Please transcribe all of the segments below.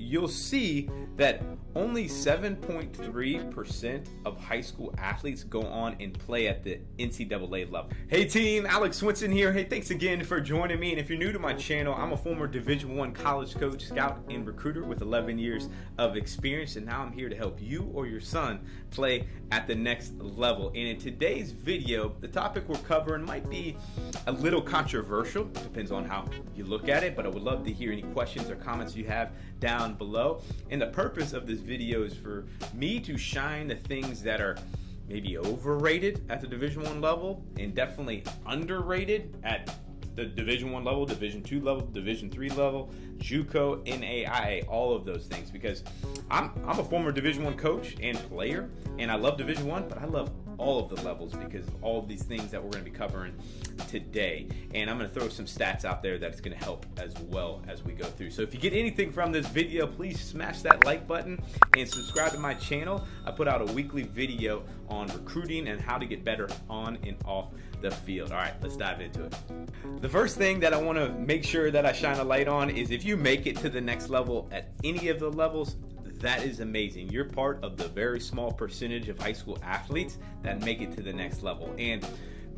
you'll see that only 7.3% of high school athletes go on and play at the NCAA level. Hey team, Alex Swinson here. Hey, thanks again for joining me. And if you're new to my channel, I'm a former Division I college coach, scout, and recruiter with 11 years of experience. And now I'm here to help you or your son play at the next level. And in today's video, the topic we're covering might be a little controversial. Depends on how you look at it, but I would love to hear any questions or comments you have down below. And the purpose of this video is for me to shine the things that are maybe overrated at the Division I level and definitely underrated at the Division I level, Division II level, Division III level, JUCO, NAIA, all of those things. Because I'm a former Division I coach and player, and I love Division I, but I love all of the levels because of all of these things that we're going to be covering today. And I'm going to throw some stats out there that's going to help as well as we go through. So if you get anything from this video, please smash that like button and subscribe to my channel. I put out a weekly video on recruiting and how to get better on and off the field. All right, let's dive into it. The first thing that I want to make sure that I shine a light on is if you make it to the next level at any of the levels, that is amazing. You're part of the very small percentage of high school athletes that make it to the next level. And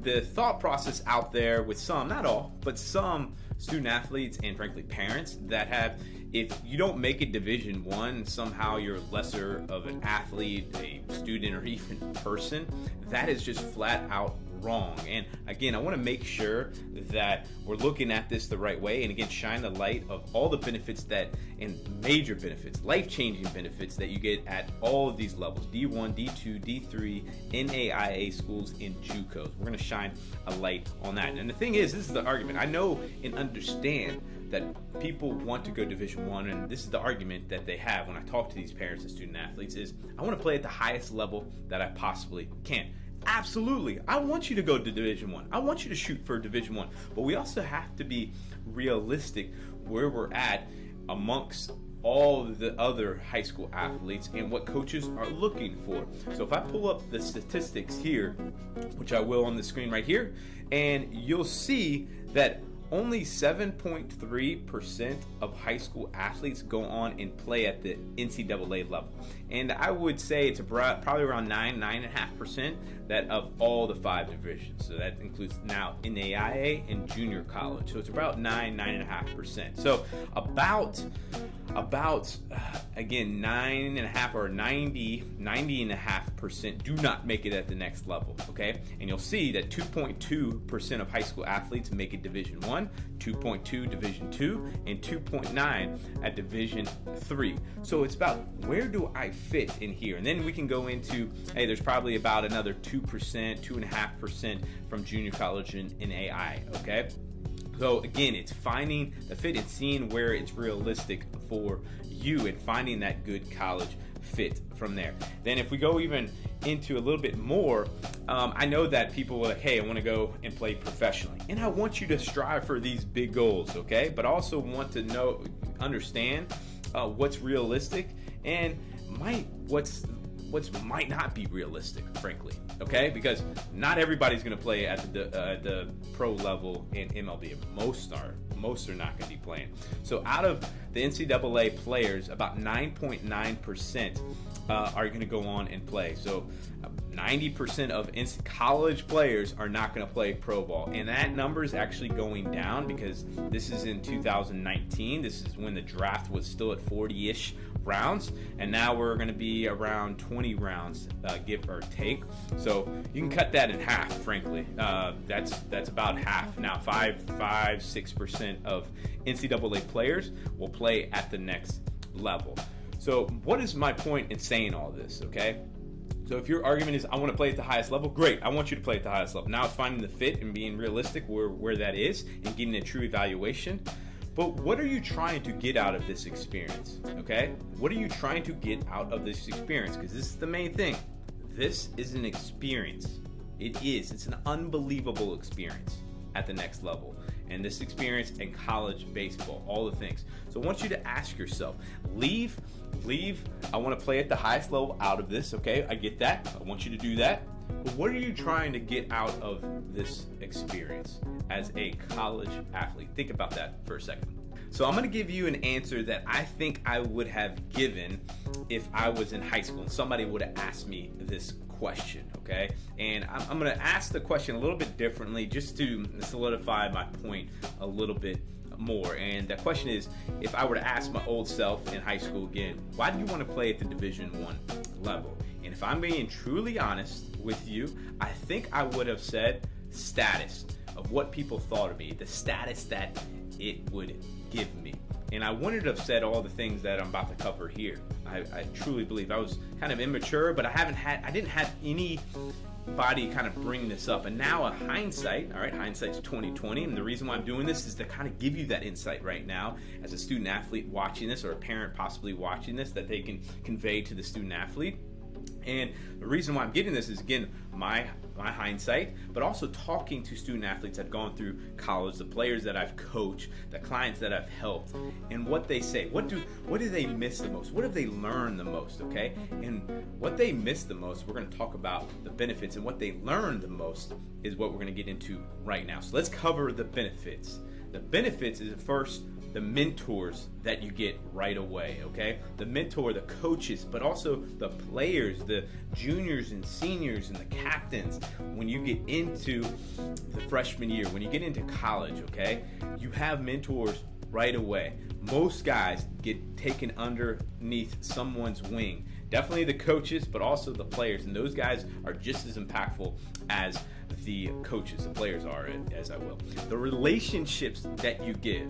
the thought process out there with some, not all, but some student athletes and frankly parents that have, if you don't make it Division I, somehow you're lesser of an athlete, a student, or even person. That is just flat out wrong. And again, I want to make sure that we're looking at this the right way, and again, shine the light of all the benefits that, and major benefits, life-changing benefits that you get at all of these levels, D1, D2, D3, NAIA schools, and JUCOs. We're going to shine a light on that. And the thing is, this is the argument. I know and understand that people want to go Division I, and this is the argument that they have when I talk to these parents and student athletes is, I want to play at the highest level that I possibly can. Absolutely. I want you to go to Division I. I want you to shoot for Division I. But we also have to be realistic where we're at amongst all the other high school athletes and what coaches are looking for. So if I pull up the statistics here, which I will on the screen right here, and you'll see that only 7.3% of high school athletes go on and play at the NCAA level. And I would say it's probably around 9.5% that of all the 5 divisions. So that includes now NAIA and junior college. So it's about 9.5%. So about again, 9.5 or 90.5% do not make it at the next level, okay? And you'll see that 2.2% of high school athletes make it Division I, 2.2 Division II, and 2.9 at Division III. So it's about, where do I fit in here? And then we can go into, hey, there's probably about another 2%, 2.5% from junior college and AI, okay? So again, it's finding the fit and seeing where it's realistic for you and finding that good college fit from there. Then if we go even into a little bit more, I know that people are like, hey, I want to go and play professionally. And I want you to strive for these big goals, okay? But I also want to understand what's realistic and what's might not be realistic, frankly, okay? Because not everybody's going to play at the pro level in MLB. Most are not going to be playing. So out of the NCAA players, about 9.9% are going to go on and play. So 90% of college players are not going to play pro ball. And that number is actually going down because this is in 2019. This is when the draft was still at 40-ish rounds. And now we're going to be around 20 rounds, give or take. So you can cut that in half, frankly. That's about half. Now 6% of NCAA players will play at the next level. So what is my point in saying all this, okay? So if your argument is, I want to play at the highest level, great, I want you to play at the highest level. Now it's finding the fit and being realistic where that is and getting a true evaluation. But what are you trying to get out of this experience, okay? What are you trying to get out of this experience? Because this is the main thing. This is an experience. It is. It's an unbelievable experience at the next level. And this experience in college baseball, all the things. So I want you to ask yourself, leave, I want to play at the highest level out of this, okay? I get that. I want you to do that. But what are you trying to get out of this experience as a college athlete? Think about that for a second. So I'm going to give you an answer that I think I would have given if I was in high school and somebody would have asked me this question, okay? And I'm going to ask the question a little bit differently just to solidify my point a little bit more. And the question is, if I were to ask my old self in high school again, why do you want to play at the Division I level? And if I'm being truly honest with you, I think I would have said status, of what people thought of me, the status that it would give me. And I wouldn't have said all the things that I'm about to cover here. I truly believe I was kind of immature, but I didn't have anybody kind of bring this up. And now a hindsight, all right, hindsight's 2020, and the reason why I'm doing this is to kind of give you that insight right now as a student athlete watching this, or a parent possibly watching this, that they can convey to the student athlete. And the reason why I'm getting this is, again, my hindsight, but also talking to student athletes that have gone through college, the players that I've coached, the clients that I've helped, and what they say. What do they miss the most? What have they learned the most, okay? And what they miss the most, we're going to talk about the benefits, and what they learned the most is what we're going to get into right now. So let's cover the benefits. The benefits is, first, the mentors that you get right away, okay? The mentor, the coaches, but also the players, the juniors and seniors and the captains. When you get into the freshman year, when you get into college, okay, you have mentors right away. Most guys get taken underneath someone's wing. Definitely the coaches, but also the players. And those guys are just as impactful as the coaches, the players are, as I will. The relationships that you get,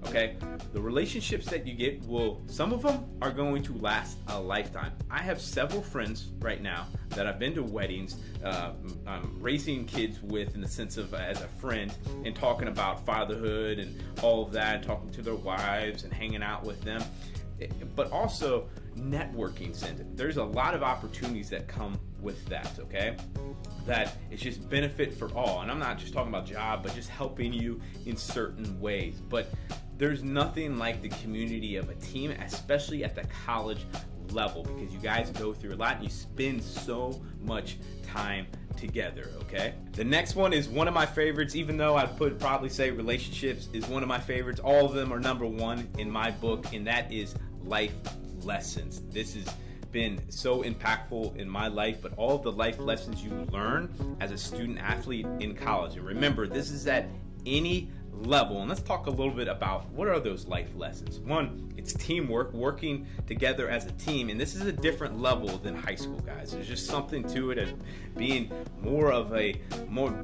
okay? The relationships that you get some of them are going to last a lifetime. I have several friends right now that I've been to weddings, raising kids with, in the sense of as a friend, and talking about fatherhood and all of that, talking to their wives and hanging out with them. But also networking center. There's a lot of opportunities that come with that, okay? That it's just benefit for all. And I'm not just talking about job, but just helping you in certain ways. But there's nothing like the community of a team, especially at the college level, because you guys go through a lot and you spend so much time together, okay? The next one is one of my favorites, even though I would probably say relationships is one of my favorites. All of them are number one in my book, and that is life lessons. This has been so impactful in my life, but all of the life lessons you learn as a student athlete in college. And remember, this is at any level. And let's talk a little bit about what are those life lessons. One, it's teamwork, working together as a team. And this is a different level than high school, guys. There's just something to it as being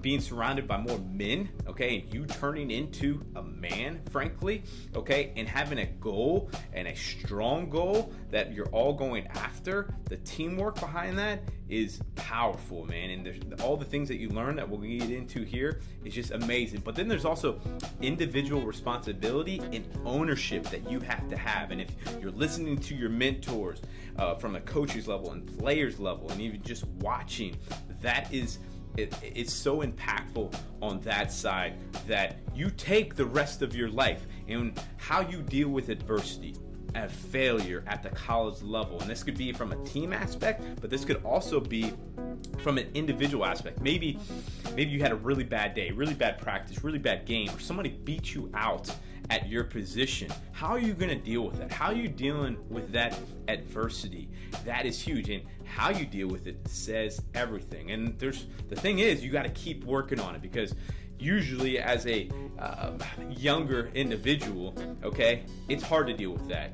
being surrounded by more men, okay, and you turning into a man, frankly, okay, and having a goal, and a strong goal that you're all going after. The teamwork behind that is powerful, man. And there's all the things that you learn that we'll get into here is just amazing. But then there's also individual responsibility and ownership that you have to have. And if you're listening to your mentors from a coach's level and players level, and even just watching, that is it's so impactful on that side, that you take the rest of your life and how you deal with adversity and failure at the college level. And this could be from a team aspect, but this could also be from an individual aspect. Maybe you had a really bad day, really bad practice, really bad game, or somebody beat you out at your position. How are you going to deal with that? How are you dealing with that adversity? That is huge. And how you deal with it says everything. And the thing is, you got to keep working on it, because usually as a younger individual, okay, it's hard to deal with that.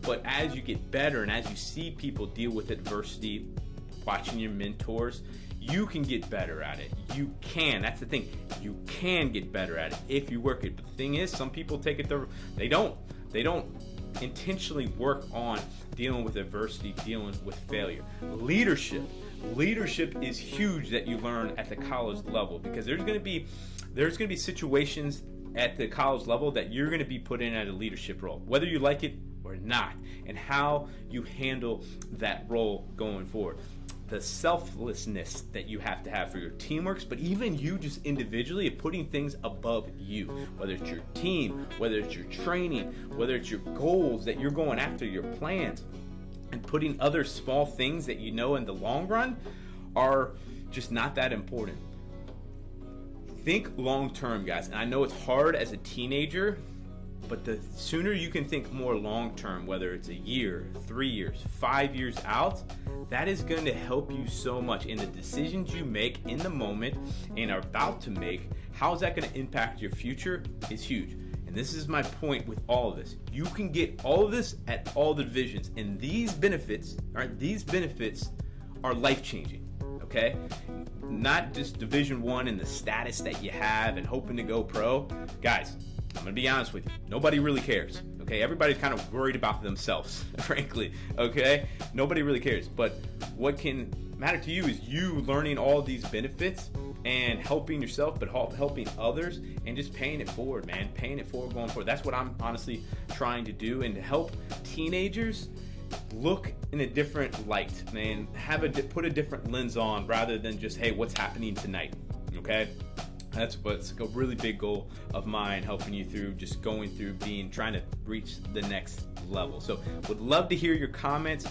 But as you get better and as you see people deal with adversity, watching your mentors, you can get better at it. You can. That's the thing. You can get better at it if you work it. But the thing is, some people take it they don't intentionally work on dealing with adversity, dealing with failure. Leadership is huge that you learn at the college level, because there's going to be situations at the college level that you're going to be put in at a leadership role, whether you like it or not, and how you handle that role going forward. The selflessness that you have to have for your teamworks, but even you just individually, putting things above you, whether it's your team, whether it's your training, whether it's your goals that you're going after, your plans, and putting other small things that you know in the long run are just not that important. Think long term, guys. And I know it's hard as a teenager, But the sooner you can think more long term, whether it's a year, 3 years, 5 years out, that is going to help you so much in the decisions you make in the moment and are about to make. How is that going to impact your future is huge. And this is my point with all of this. You can get all of this at all the divisions. And these benefits, all right, these benefits are life-changing, okay? Not just Division I and the status that you have and hoping to go pro. Guys, I'm going to be honest with you. Nobody really cares, okay? Everybody's kind of worried about themselves, frankly, okay? Nobody really cares. But what can matter to you is you learning all these benefits and helping yourself, but helping others, and just paying it forward, man. Paying it forward, going forward. That's what I'm honestly trying to do, and to help teenagers look in a different light, man. Put a different lens on rather than just, hey, what's happening tonight, okay? That's what's a really big goal of mine, helping you through just going through trying to reach the next level. So would love to hear your comments.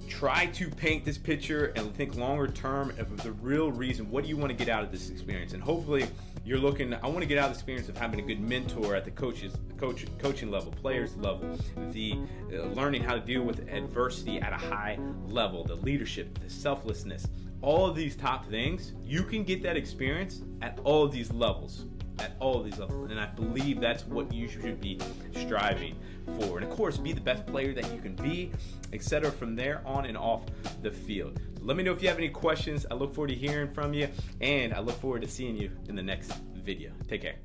Try to paint this picture and think longer term of the real reason. What do you want to get out of this experience? And hopefully you're looking, I want to get out of the experience of having a good mentor at the coaching level, players level, the learning how to deal with adversity at a high level, the leadership, the selflessness, all of these top things. You can get that experience at all of these levels. And I believe that's what you should be striving for. And of course, be the best player that you can be, etc. from there on and off the field. So let me know if you have any questions. I look forward to hearing from you, and I look forward to seeing you in the next video. Take care.